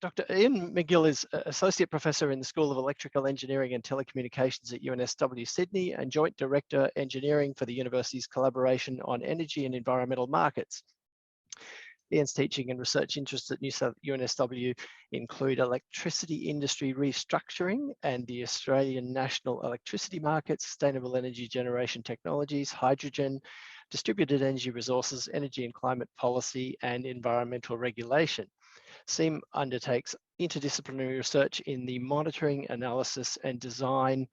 Dr. Iain MacGill is Associate Professor in the School of Electrical Engineering and Telecommunications at UNSW Sydney and Joint Director Engineering for the university's collaboration on energy and environmental markets. Iain's teaching and research interests at UNSW include electricity industry restructuring and the Australian national electricity market, sustainable energy generation technologies, hydrogen, distributed energy resources, energy and climate policy, and environmental regulation. SEAM undertakes interdisciplinary research in the monitoring, analysis, and design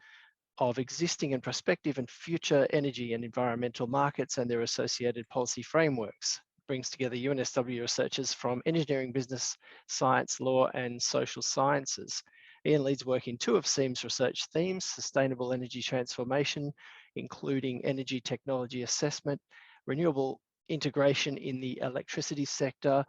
of existing and prospective and future energy and environmental markets and their associated policy frameworks. Brings together UNSW researchers from engineering, business, science, law, and social sciences. Iain leads work in two of SEAM's research themes: sustainable energy transformation, including energy technology assessment, renewable integration in the electricity sector,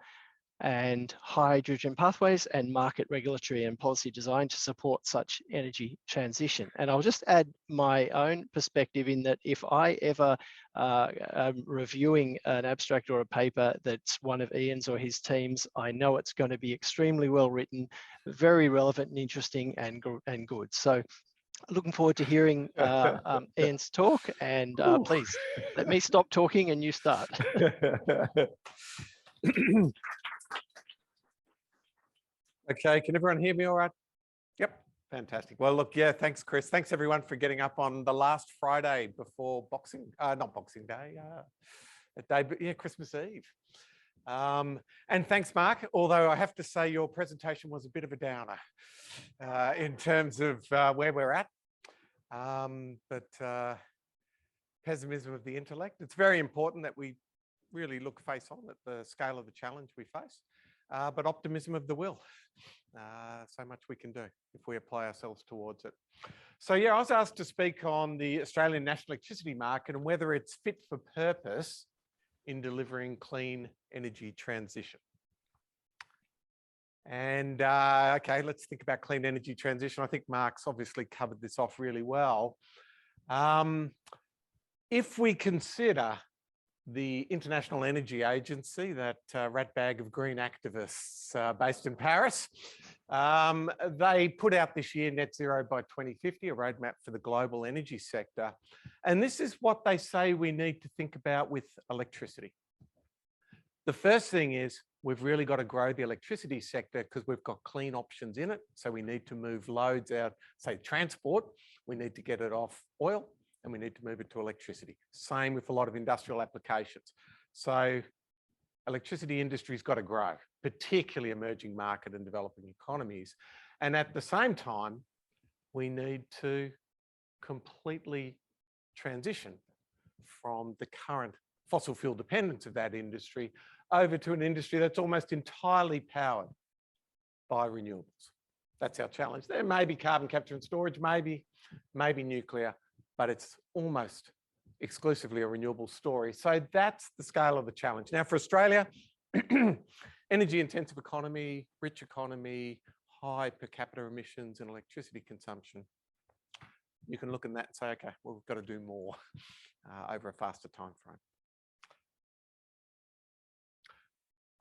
and hydrogen pathways and market regulatory and policy design to support such energy transition. And I'll just add my own perspective in that if I ever am reviewing an abstract or a paper that's one of Iain's or his team's, I know it's going to be extremely well written, very relevant and interesting and good. So looking forward to hearing Iain's talk, and please let me stop talking and you start. Okay, can everyone hear me all right? Yep, fantastic. Well, look, yeah, thanks, Chris. Thanks, everyone, for getting up on the last Friday before not Boxing Day, Christmas Eve. And thanks, Mark, although I have to say your presentation was a bit of a downer in terms of where we're at. But pessimism of the intellect. It's very important that we really look face on at the scale of the challenge we face. But optimism of the will. So much we can do if we apply ourselves towards it. So yeah, I was asked to speak on the Australian national electricity market and whether it's fit for purpose in delivering clean energy transition. And okay, let's think about clean energy transition. I think Mark's obviously covered this off really well. If we consider the International Energy Agency, that rat bag of green activists based in Paris, they put out this year net zero by 2050, a roadmap for the global energy sector. And this is what they say we need to think about with electricity. The first thing is we've really got to grow the electricity sector because we've got clean options in it. So we need to move loads out, say transport, we need to get it off oil, and we need to move it to electricity. Same with a lot of industrial applications. So electricity industry's got to grow, particularly emerging market and developing economies. And at the same time, we need to completely transition from the current fossil fuel dependence of that industry over to an industry that's almost entirely powered by renewables. That's our challenge. There may be carbon capture and storage, maybe nuclear, but it's almost exclusively a renewable story. So that's the scale of the challenge. Now for Australia, energy intensive economy, rich economy, high per capita emissions and electricity consumption. You can look at that and say, okay, well, we've got to do more over a faster time frame.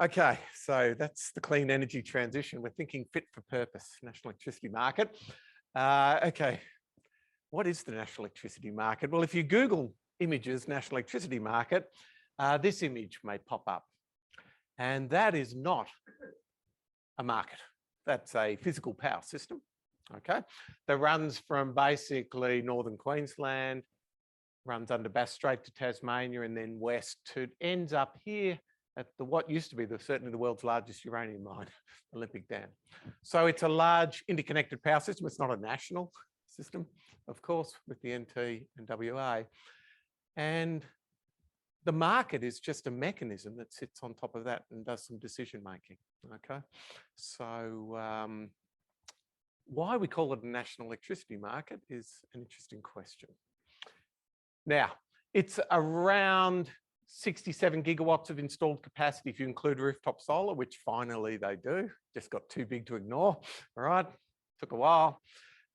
Okay, so that's the clean energy transition. We're thinking fit for purpose, national electricity market. Okay. What is the national electricity market? Well, if you Google images, national electricity market, this image may pop up. And that is not a market. That's a physical power system, okay? That runs from basically northern Queensland, runs under Bass Strait to Tasmania, and then west to, ends up here at what used to be certainly the world's largest uranium mine, Olympic Dam. So it's a large interconnected power system. It's not a national system, of course, with the NT and WA. And the market is just a mechanism that sits on top of that and does some decision making, okay? So why we call it a national electricity market is an interesting question. Now, it's around 67 gigawatts of installed capacity if you include rooftop solar, which finally they do, just got too big to ignore, all right? Took a while.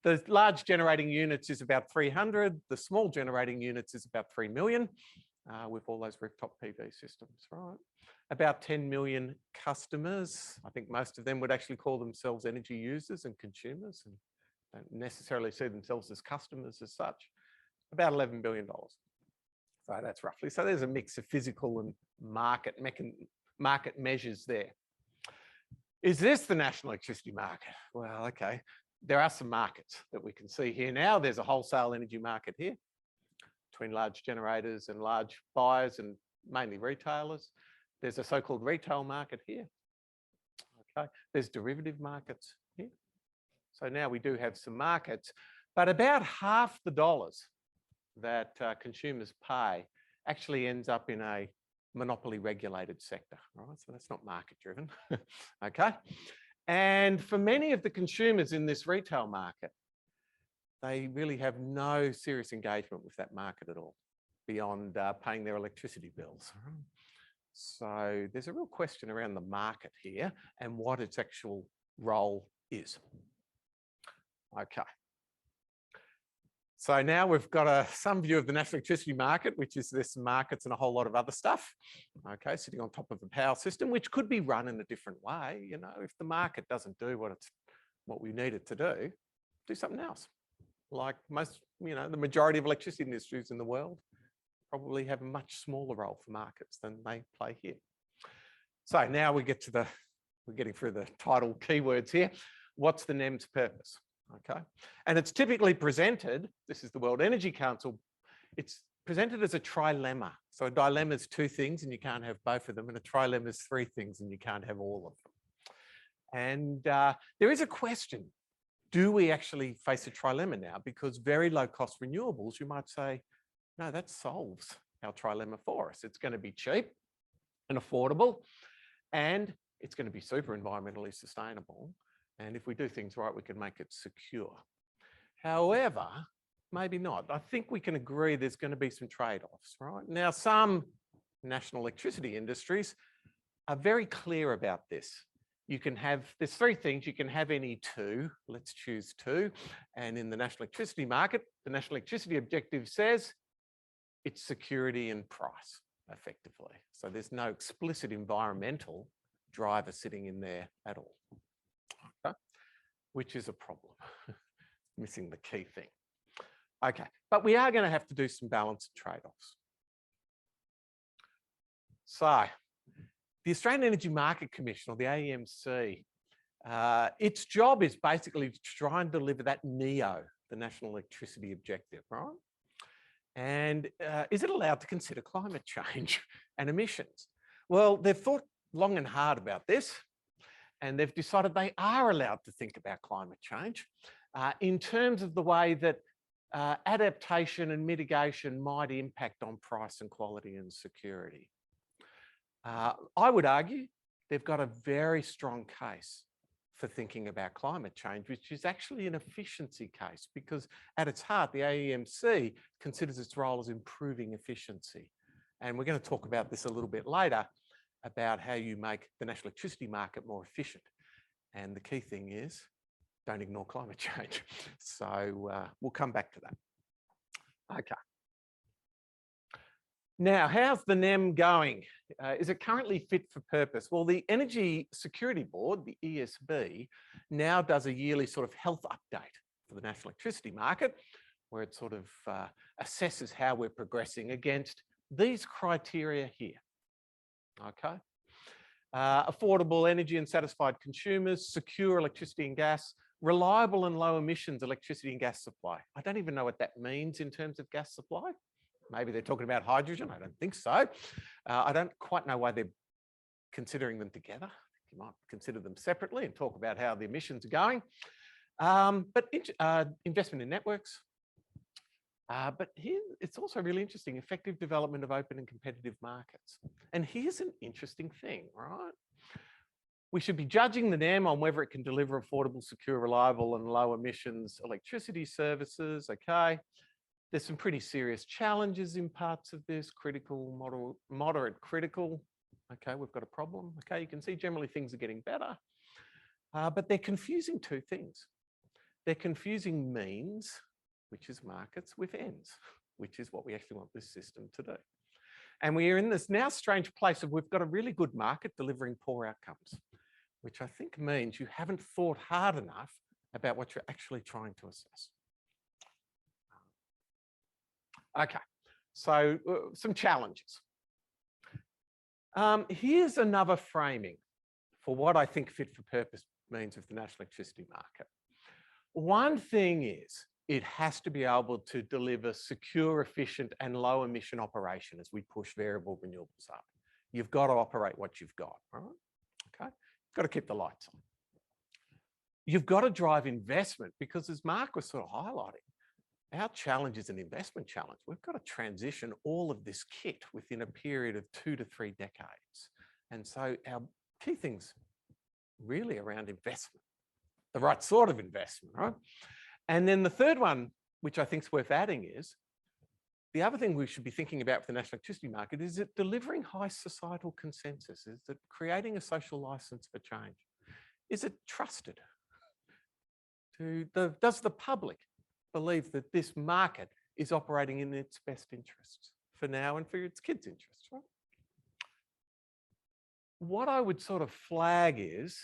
The large generating units is about 300. The small generating units is about 3 million. with all those rooftop PV systems, right? About 10 million customers. I think most of them would actually call themselves energy users and consumers and don't necessarily see themselves as customers as such. About $11 billion. So that's roughly. So there's a mix of physical and market measures there. Is this the national electricity market? Well, okay. There are some markets that we can see here now. There's a wholesale energy market here between large generators and large buyers and mainly retailers. There's a so-called retail market here. Okay. There's derivative markets here. So now we do have some markets, but about half the dollars that consumers pay actually ends up in a monopoly regulated sector, right? So that's not market driven, okay? And for many of the consumers in this retail market, they really have no serious engagement with that market at all, beyond paying their electricity bills. So there's a real question around the market here and what its actual role is. Okay. So now we've got some view of the national electricity market, which is there's some markets and a whole lot of other stuff, okay, sitting on top of a power system, which could be run in a different way. You know, if the market doesn't do what we need it to do something else. Like most, you know, the majority of electricity industries in the world probably have a much smaller role for markets than they play here. So now we're getting through the title keywords here. What's the NEM's purpose? Okay, and it's typically presented, this is the World Energy Council, it's presented as a trilemma. So a dilemma is two things and you can't have both of them, and a trilemma is three things and you can't have all of them. And there is a question, do we actually face a trilemma now? Because very low cost renewables, you might say, no, that solves our trilemma for us. It's going to be cheap and affordable, and it's going to be super environmentally sustainable. And if we do things right, we can make it secure. However, maybe not. I think we can agree there's going to be some trade-offs, right? Now, some national electricity industries are very clear about this. There's three things, you can have any two, let's choose two. And in the national electricity market, the national electricity objective says it's security and price, effectively. So there's no explicit environmental driver sitting in there at all. Okay. Which is a problem, missing the key thing. Okay, but we are going to have to do some balanced trade-offs. So the Australian Energy Market Commission, or the AEMC, its job is basically to try and deliver that NEO, the National Electricity Objective, right? And is it allowed to consider climate change and emissions? Well, they've thought long and hard about this, and they've decided they are allowed to think about climate change in terms of the way that adaptation and mitigation might impact on price and quality and security. I would argue they've got a very strong case for thinking about climate change, which is actually an efficiency case, because at its heart, the AEMC considers its role as improving efficiency. And we're going to talk about this a little bit later, about how you make the national electricity market more efficient. And the key thing is, don't ignore climate change. So we'll come back to that. Okay. Now, how's the NEM going? Is it currently fit for purpose? Well, the Energy Security Board, the ESB, now does a yearly sort of health update for the national electricity market, where it sort of assesses how we're progressing against these criteria here. Okay. Affordable energy and satisfied consumers, secure electricity and gas, reliable and low emissions electricity and gas supply. I don't even know what that means in terms of gas supply. Maybe they're talking about hydrogen. I don't think so. I don't quite know why they're considering them together. You might consider them separately and talk about how the emissions are going. But investment in networks. But here, it's also really interesting, effective development of open and competitive markets. And here's an interesting thing, right? We should be judging the NEM on whether it can deliver affordable, secure, reliable and low emissions electricity services, okay? There's some pretty serious challenges in parts of this, critical, moderate, critical. Okay, we've got a problem. Okay, you can see generally things are getting better, but they're confusing two things. They're confusing means, which is markets, with ends, which is what we actually want this system to do. And we are in this now strange place of we've got a really good market delivering poor outcomes, which I think means you haven't thought hard enough about what you're actually trying to assess. Okay, so some challenges. Here's another framing for what I think fit for purpose means of the national electricity market. One thing is it has to be able to deliver secure, efficient and low emission operation as we push variable renewables up. You've got to operate what you've got, right? Okay, you've got to keep the lights on. You've got to drive investment because as Mark was sort of highlighting, our challenge is an investment challenge. We've got to transition all of this kit within a period of 2 to 3 decades. And so our key things really around investment, the right sort of investment, right? And then the third one, which I think is worth adding is, the other thing we should be thinking about for the national electricity market is it delivering high societal consensus? Is it creating a social license for change? Is it trusted? Does the public believe that this market is operating in its best interests for now and for its kids' interests, right? What I would sort of flag is,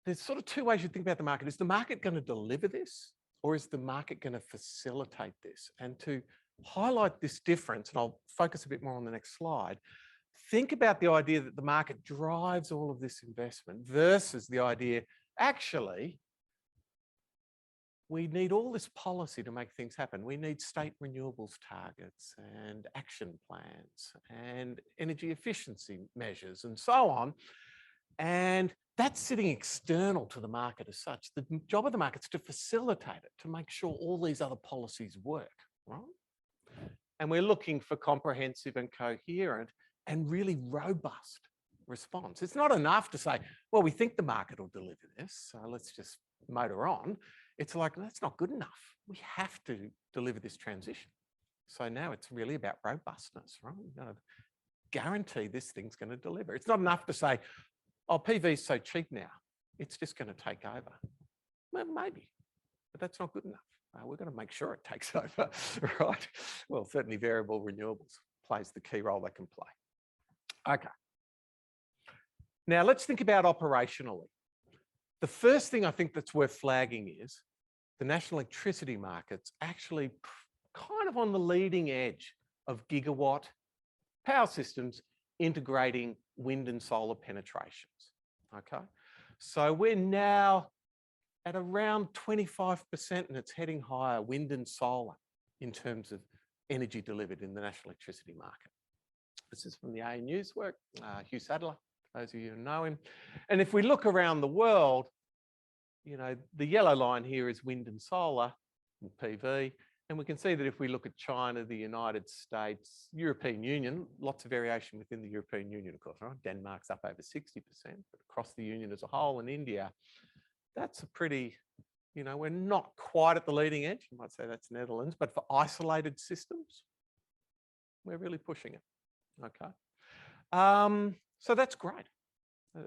there's sort of 2 ways you think about the market. Is the market going to deliver this or is the market going to facilitate this? And to highlight this difference, and I'll focus a bit more on the next slide, think about the idea that the market drives all of this investment versus the idea, actually, we need all this policy to make things happen. We need state renewables targets and action plans and energy efficiency measures and so on. And that's sitting external to the market as such. The job of the market is to facilitate it, to make sure all these other policies work, right? And we're looking for comprehensive and coherent and really robust response. It's not enough to say, well, we think the market will deliver this, so let's just motor on. It's like, that's not good enough. We have to deliver this transition. So now it's really about robustness, right? We've got to guarantee this thing's going to deliver. It's not enough to say, oh, PV is so cheap now, it's just going to take over. Well, maybe, but that's not good enough. We're going to make sure it takes over, right? Well, certainly variable renewables plays the key role they can play. Okay. Now let's think about operationally. The first thing I think that's worth flagging is the national electricity market's actually kind of on the leading edge of gigawatt power systems integrating wind and solar penetrations, okay? So we're now at around 25% and it's heading higher, wind and solar, in terms of energy delivered in the national electricity market. This is from the ANU's work, Hugh Sadler, those of you who know him. And if we look around the world, you know, the yellow line here is wind and solar and PV. And we can see that if we look at China, the United States, European Union, lots of variation within the European Union, of course, right? Denmark's up over 60%, but across the Union as a whole, in India, that's a pretty, you know, we're not quite at the leading edge. You might say that's Netherlands, but for isolated systems, we're really pushing it, okay? So that's great.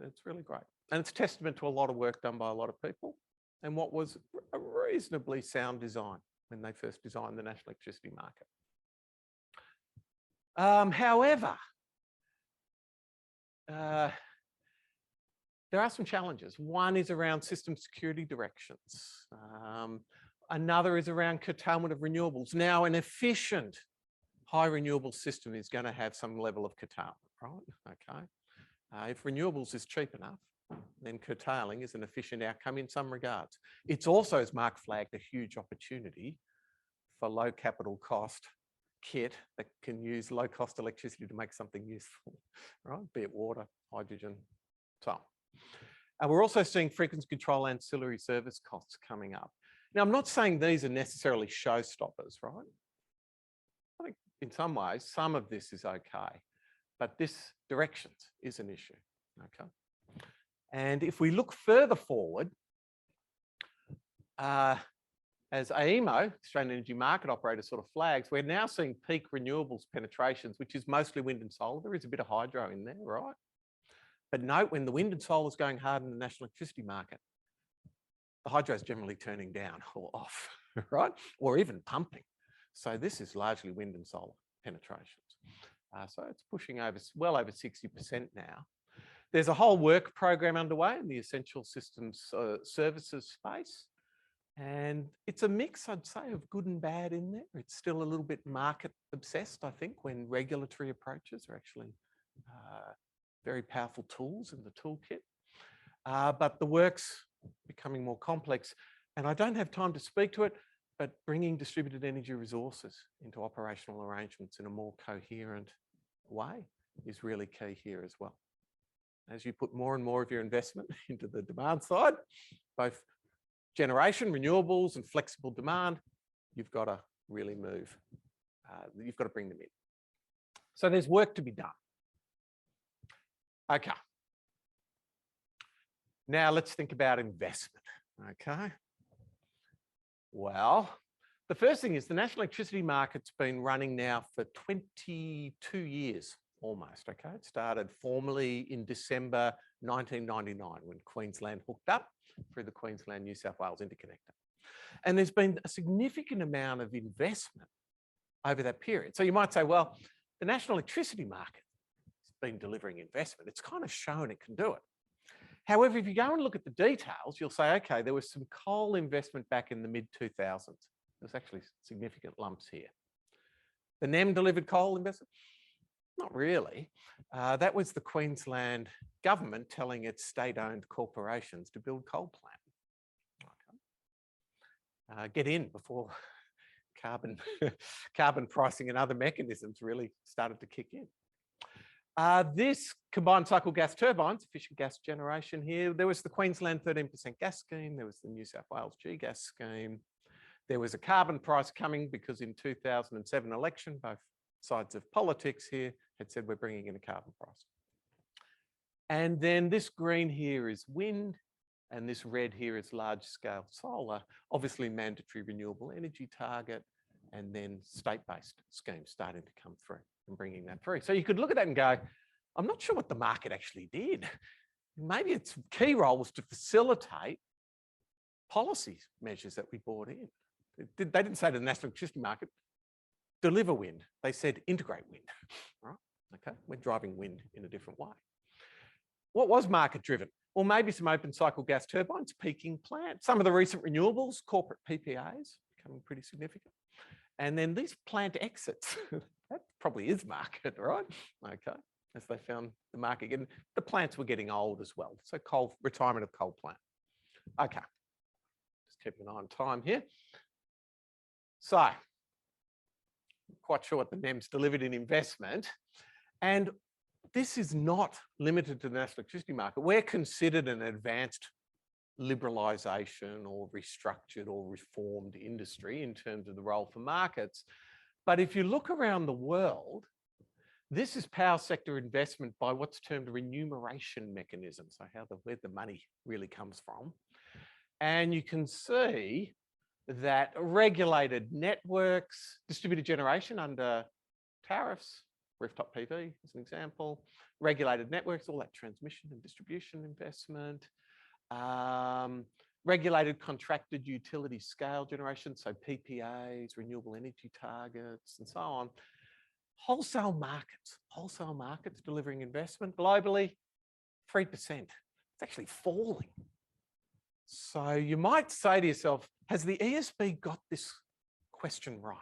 It's really great. And it's testament to a lot of work done by a lot of people and what was a reasonably sound design when they first designed the national electricity market. However, there are some challenges. One is around system security directions. Another is around curtailment of renewables. Now, an efficient high renewable system is going to have some level of curtailment, right? Okay. If renewables is cheap enough, then curtailing is an efficient outcome in some regards. It's also, as Mark flagged, a huge opportunity for low capital cost kit that can use low cost electricity to make something useful, right? Be it water, hydrogen, so on. And we're also seeing frequency control ancillary service costs coming up. Now, I'm not saying these are necessarily showstoppers, right? I think in some ways, some of this is okay, but this directions is an issue, okay? And if we look further forward, as AEMO, Australian Energy Market Operator, sort of flags, we're now seeing peak renewables penetrations, which is mostly wind and solar. There is a bit of hydro in there, right? But note, when the wind and solar is going hard in the national electricity market, the hydro is generally turning down or off, right? Or even pumping. So this is largely wind and solar penetrations. So it's pushing over, well over 60% now. There's a whole work program underway in the essential systems services space. And it's a mix, I'd say, of good and bad in there. It's still a little bit market obsessed, I think, when regulatory approaches are actually very powerful tools in the toolkit. But the work's becoming more complex. And I don't have time to speak to it, but bringing distributed energy resources into operational arrangements in a more coherent way is really key here as well. As you put more and more of your investment into the demand side, both generation, renewables, and flexible demand, you've got to really move. You've got to bring them in. So there's work to be done. Okay. Now let's think about investment. Okay. Well, the first thing is the national electricity market's been running now for 22 years almost. Okay. It started formally in December 1999 when Queensland hooked up through the Queensland-New South Wales interconnector. And there's been a significant amount of investment over that period. So you might say, well, the national electricity market has been delivering investment. It's kind of shown it can do it. However, if you go and look at the details, you'll say, okay, there was some coal investment back in the mid-2000s. There's actually significant lumps here. The NEM delivered coal investment? Not really. That was the Queensland government telling its state-owned corporations to build coal plants. Okay. Get in before carbon pricing and other mechanisms really started to kick in. This combined cycle gas turbines, efficient gas generation here, there was the Queensland 13% gas scheme, there was the New South Wales G-gas scheme, there was a carbon price coming because in 2007 election, both sides of politics here had said we're bringing in a carbon price. And then this green here is wind, and this red here is large-scale solar, obviously mandatory renewable energy target, and then state-based schemes starting to come through and bringing that through. So you could look at that and go, I'm not sure what the market actually did. Maybe its key role was to facilitate policy measures that we brought in. They didn't say to the national electricity market, deliver wind. They said integrate wind, right? Okay, we're driving wind in a different way. What was market driven? Well, maybe some open cycle gas turbines, peaking plants, some of the recent renewables, corporate PPAs becoming pretty significant. And then these plant exits, that probably is market, right? Okay, as they found the market getting, the plants were getting old as well. So coal, retirement of coal plant. Okay, just keeping an eye on time here. So, I'm quite sure what the NEM's delivered in investment. And this is not limited to the national electricity market. We're considered an advanced liberalisation or restructured or reformed industry in terms of the role for markets. But if you look around the world, this is power sector investment by what's termed a remuneration mechanism. So where the money really comes from. And you can see that regulated networks, distributed generation under tariffs, rooftop PV as an example, regulated networks, all that transmission and distribution investment, regulated contracted utility scale generation, so PPAs, renewable energy targets, and so on. Wholesale markets delivering investment globally, 3%. It's actually falling. So you might say to yourself, has the ESB got this question right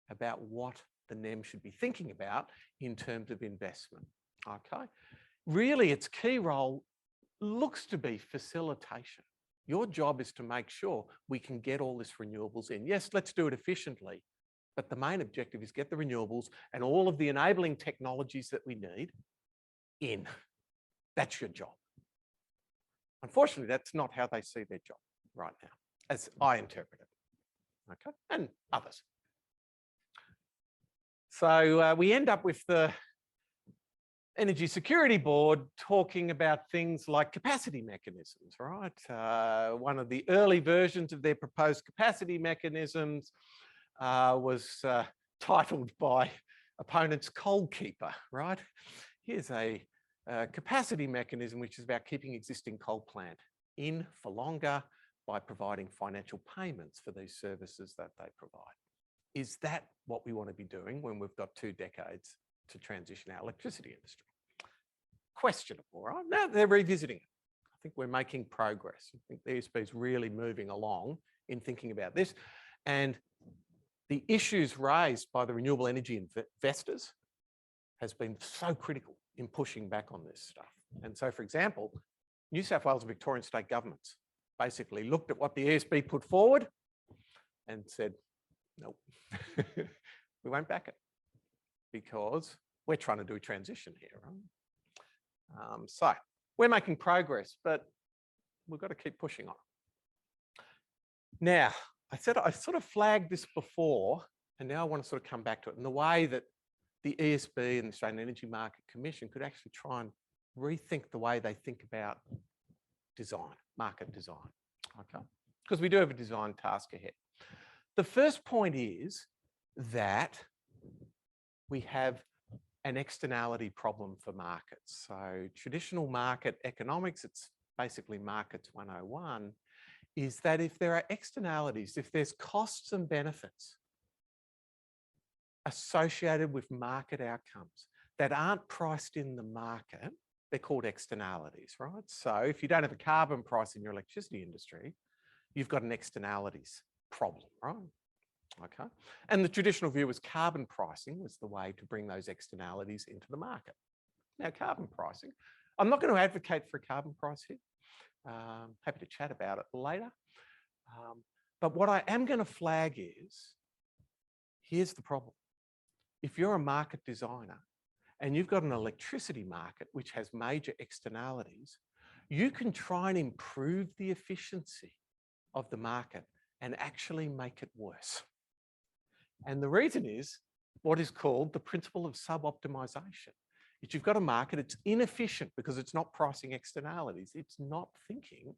about what the NEM should be thinking about in terms of investment? Okay. Really, its key role looks to be facilitation. Your job is to make sure we can get all this renewables in. Yes, let's do it efficiently, but the main objective is get the renewables and all of the enabling technologies that we need in. That's your job. Unfortunately, that's not how they see their job right now, as I interpret it, okay, and others. So we end up with the Energy Security Board talking about things like capacity mechanisms, right? One of the early versions of their proposed capacity mechanisms was titled by opponents Coal Keeper, right? Here's a capacity mechanism which is about keeping existing coal plant in for longer by providing financial payments for these services that they provide. Is that what we want to be doing when we've got 2 decades to transition our electricity industry. Questionable, right? Now they're revisiting it. I think we're making progress. I think the ESB is really moving along in thinking about this. And the issues raised by the renewable energy investors has been so critical in pushing back on this stuff. And so, for example, New South Wales and Victorian state governments basically looked at what the ESB put forward and said, nope, we won't back it because we're trying to do a transition here. Right? So we're making progress, but we've got to keep pushing on. Now, I sort of flagged this before, and now I want to sort of come back to it in the way that the ESB and the Australian Energy Market Commission could actually try and rethink the way they think about design, market design, okay? Because we do have a design task ahead. The first point is that we have an externality problem for markets. So traditional market economics, it's basically markets 101, is that if there are externalities, if there's costs and benefits associated with market outcomes that aren't priced in the market, they're called externalities, right? So if you don't have a carbon price in your electricity industry, you've got an externalities problem, right? Okay. And the traditional view was carbon pricing was the way to bring those externalities into the market. Now, carbon pricing, I'm not going to advocate for a carbon price here. Happy to chat about it later. But what I am going to flag is, here's the problem. If you're a market designer and you've got an electricity market which has major externalities, you can try and improve the efficiency of the market and actually make it worse. And the reason is what is called the principle of sub-optimization. If you've got a market, it's inefficient because it's not pricing externalities. It's not thinking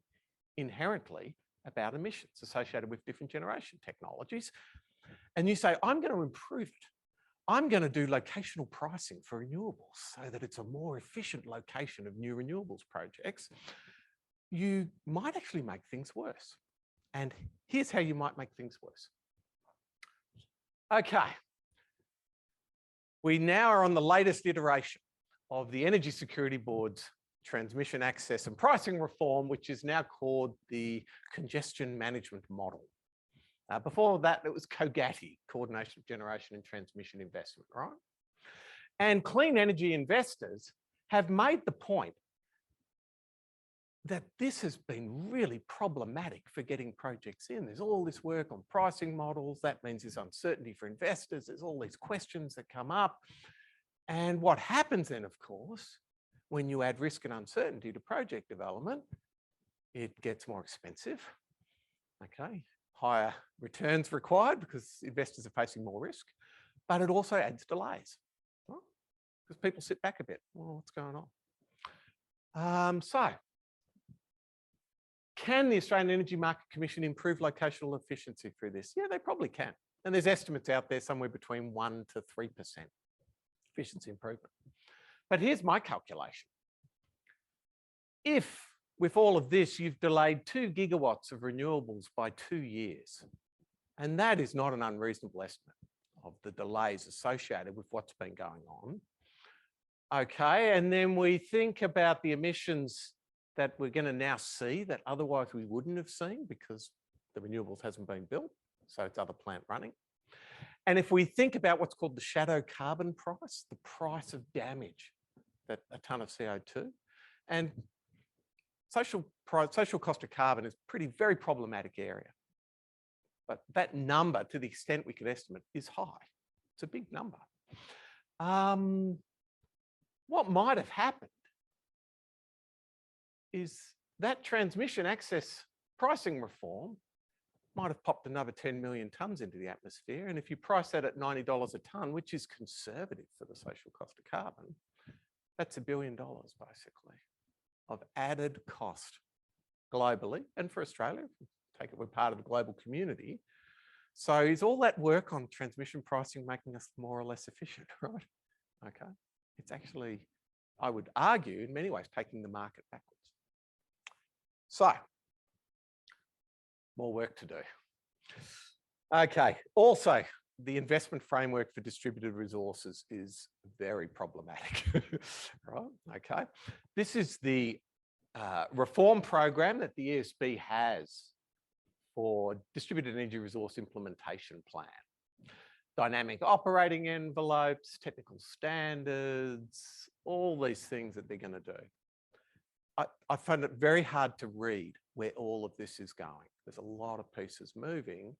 inherently about emissions associated with different generation technologies. And you say, I'm going to improve it. I'm going to do locational pricing for renewables so that it's a more efficient location of new renewables projects. You might actually make things worse. And here's how you might make things worse. Okay. We now are on the latest iteration of the Energy Security Board's transmission access and pricing reform, which is now called the congestion management model. Before that, it was COGATI, Coordination of Generation and Transmission Investment, right? And clean energy investors have made the point that this has been really problematic for getting projects in. There's all this work on pricing models. That means there's uncertainty for investors. There's all these questions that come up. And what happens then, of course, when you add risk and uncertainty to project development, it gets more expensive, okay? Higher returns required because investors are facing more risk, but it also adds delays, right? Because people sit back a bit. Well, what's going on? So, can the Australian Energy Market Commission improve locational efficiency through this? Yeah, they probably can. And there's estimates out there somewhere between 1% to 3% efficiency improvement. But here's my calculation. If with all of this, you've delayed 2 gigawatts of renewables by 2 years, and that is not an unreasonable estimate of the delays associated with what's been going on. Okay, and then we think about the emissions that we're going to now see that otherwise we wouldn't have seen because the renewables hasn't been built, so it's other plant running. And if we think about what's called the shadow carbon price, the price of damage that a tonne of CO2, and social cost of carbon is a very problematic area. But that number, to the extent we could estimate, is high. It's a big number. What might have happened is that transmission access pricing reform might have popped another 10 million tonnes into the atmosphere. And if you price that at $90 a tonne, which is conservative for the social cost of carbon, that's $1 billion basically of added cost globally and for Australia. Take it, we're part of the global community. So is all that work on transmission pricing making us more or less efficient, right? Okay. It's actually, I would argue, in many ways, taking the market backwards. So, more work to do. Okay. Also, the investment framework for distributed resources is very problematic, right? Okay. This is the reform program that the ESB has for distributed energy resource implementation plan. Dynamic operating envelopes, technical standards, all these things that they're going to do. I find it very hard to read where all of this is going. There's a lot of pieces moving,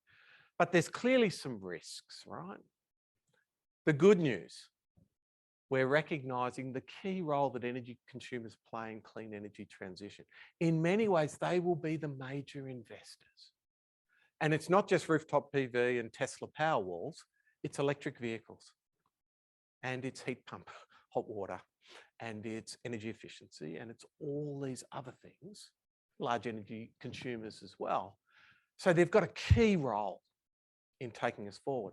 but there's clearly some risks, right? The good news, we're recognising the key role that energy consumers play in clean energy transition. In many ways, they will be the major investors. And it's not just rooftop PV and Tesla Powerwalls, it's electric vehicles and it's heat pump, hot water, and it's energy efficiency, and it's all these other things, large energy consumers as well. So they've got a key role in taking us forward.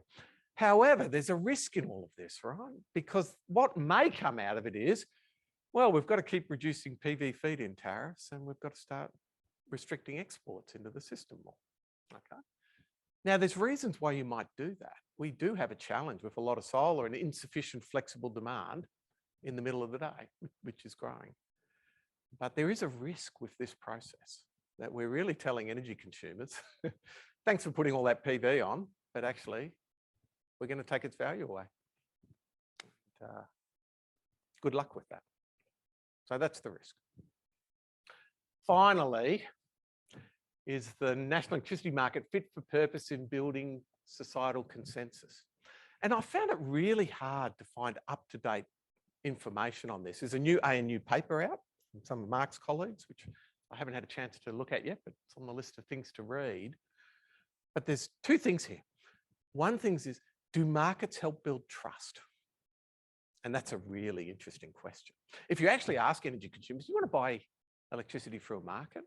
However, there's a risk in all of this, right? Because what may come out of it is, well, we've got to keep reducing PV feed-in tariffs and we've got to start restricting exports into the system more, okay? Now, there's reasons why you might do that. We do have a challenge with a lot of solar and insufficient flexible demand in the middle of the day, which is growing. But there is a risk with this process that we're really telling energy consumers, thanks for putting all that PV on, but actually we're going to take its value away. Good luck with that. So that's the risk. Finally, is the national electricity market fit for purpose in building societal consensus? And I found it really hard to find up-to-date information on this. There's a new ANU paper out from some of Mark's colleagues, which I haven't had a chance to look at yet, but it's on the list of things to read. But there's two things here. One thing is, do markets help build trust? And that's a really interesting question. If you actually ask energy consumers, do you want to buy electricity through a market?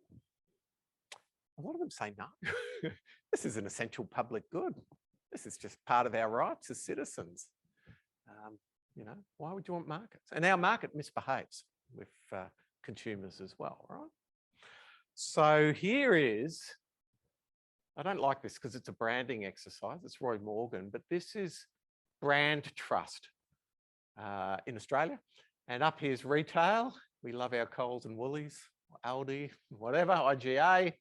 A lot of them say no. This is an essential public good. This is just part of our rights as citizens. You know, why would you want markets? And our market misbehaves with consumers as well, right? So here is, I don't like this because it's a branding exercise. It's Roy Morgan, but this is brand trust in Australia. And up here's retail. We love our Coles and Woolies, Aldi, whatever, IGA.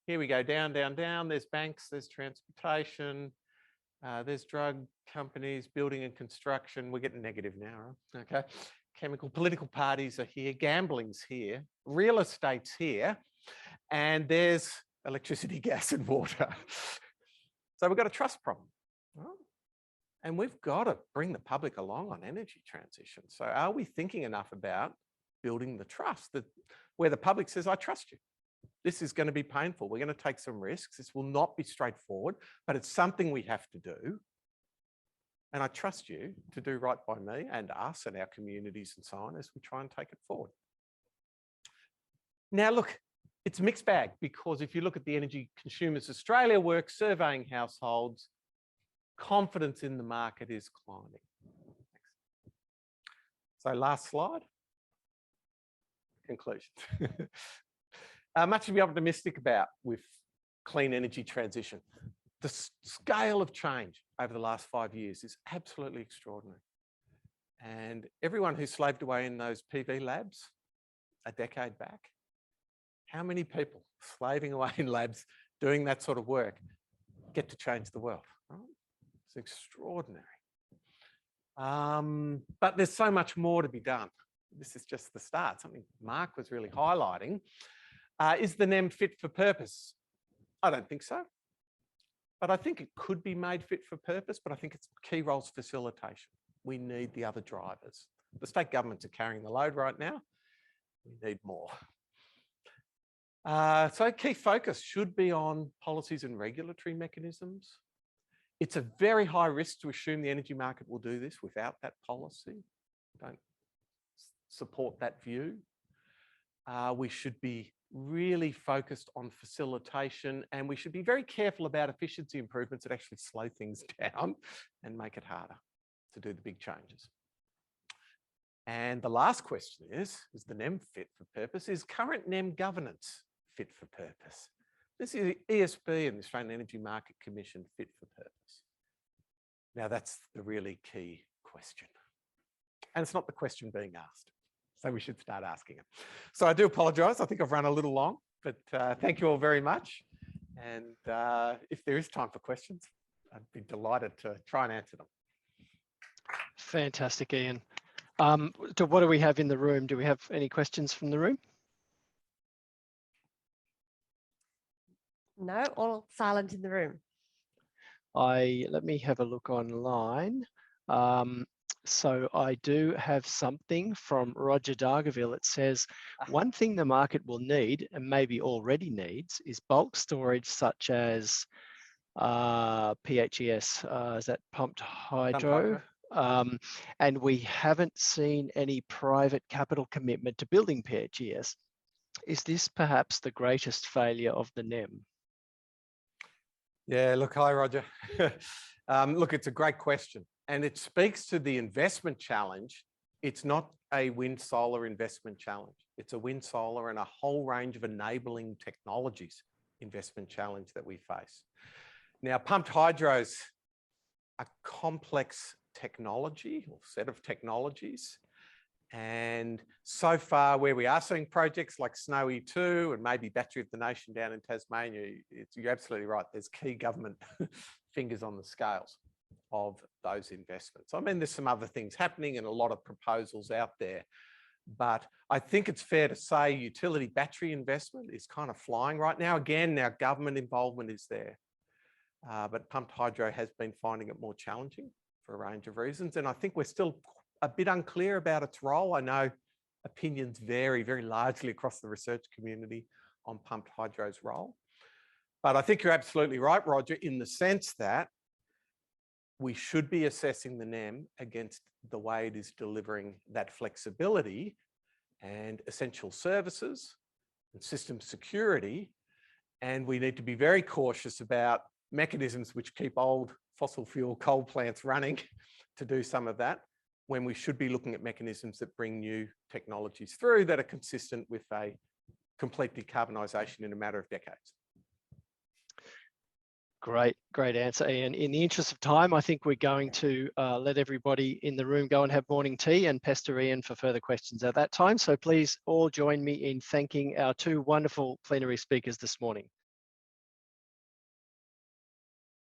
Here we go down, down, down. There's banks, there's transportation, there's drug companies, building and construction. We're getting negative now, right? Okay. Chemical, political parties are here, gambling's here, real estate's here, and there's electricity, gas and water. So we've got a trust problem, right? And we've got to bring the public along on energy transition. So are we thinking enough about building the trust that where the public says, I trust you. This is going to be painful. We're going to take some risks. This will not be straightforward, but it's something we have to do. And I trust you to do right by me and us and our communities and so on as we try and take it forward. Now, look, it's a mixed bag because if you look at the Energy Consumers Australia work, surveying households, confidence in the market is climbing. So last slide. Conclusions. Much to be optimistic about with clean energy transition. The scale of change over the last 5 years is absolutely extraordinary. And everyone who slaved away in those PV labs a decade back, how many people slaving away in labs doing that sort of work get to change the world? Right? It's extraordinary. But there's so much more to be done. This is just the start. Something Mark was really highlighting. Is the NEM fit for purpose? I don't think so. But I think it could be made fit for purpose, but I think its key role is facilitation. We need the other drivers. The state governments are carrying the load right now. We need more. So key focus should be on policies and regulatory mechanisms. It's a very high risk to assume the energy market will do this without that policy. Don't support that view. We should be really focused on facilitation, and we should be very careful about efficiency improvements that actually slow things down and make it harder to do the big changes. And the last question is the NEM fit for purpose? Is current NEM governance fit for purpose? This is ESB and the Australian Energy Market Commission fit for purpose. Now, that's the really key question. And it's not the question being asked. So we should start asking it. So I do apologise. I think I've run a little long, but thank you all very much. And if there is time for questions, I'd be delighted to try and answer them. Fantastic, Ian. What do we have in the room? Do we have any questions from the room? No, all silent in the room. Let me have a look online. So I do have something from Roger Dargaville. It says, one thing the market will need, and maybe already needs, is bulk storage such as PHES, is that pumped hydro? And we haven't seen any private capital commitment to building PHES. Is this perhaps the greatest failure of the NEM? Yeah, look, hi, Roger. Look, it's a great question. And it speaks to the investment challenge. It's not a wind solar investment challenge. It's a wind solar and a whole range of enabling technologies investment challenge that we face. Now, pumped hydro's a complex technology or set of technologies. And so far, where we are seeing projects like Snowy 2 and maybe Battery of the Nation down in Tasmania, you're absolutely right. There's key government fingers on the scales of those investments. I mean, there's some other things happening and a lot of proposals out there. But I think it's fair to say utility battery investment is kind of flying right now. Again, now government involvement is there. But pumped hydro has been finding it more challenging for a range of reasons. And I think we're still a bit unclear about its role. I know opinions vary very largely across the research community on pumped hydro's role. But I think you're absolutely right, Roger, in the sense that we should be assessing the NEM against the way it is delivering that flexibility and essential services and system security. And we need to be very cautious about mechanisms which keep old fossil fuel coal plants running to do some of that, when we should be looking at mechanisms that bring new technologies through that are consistent with a complete decarbonisation in a matter of decades. Great answer, Ian. In the interest of time, I think we're going to let everybody in the room go and have morning tea and pester Ian for further questions at that time. So please all join me in thanking our two wonderful plenary speakers this morning.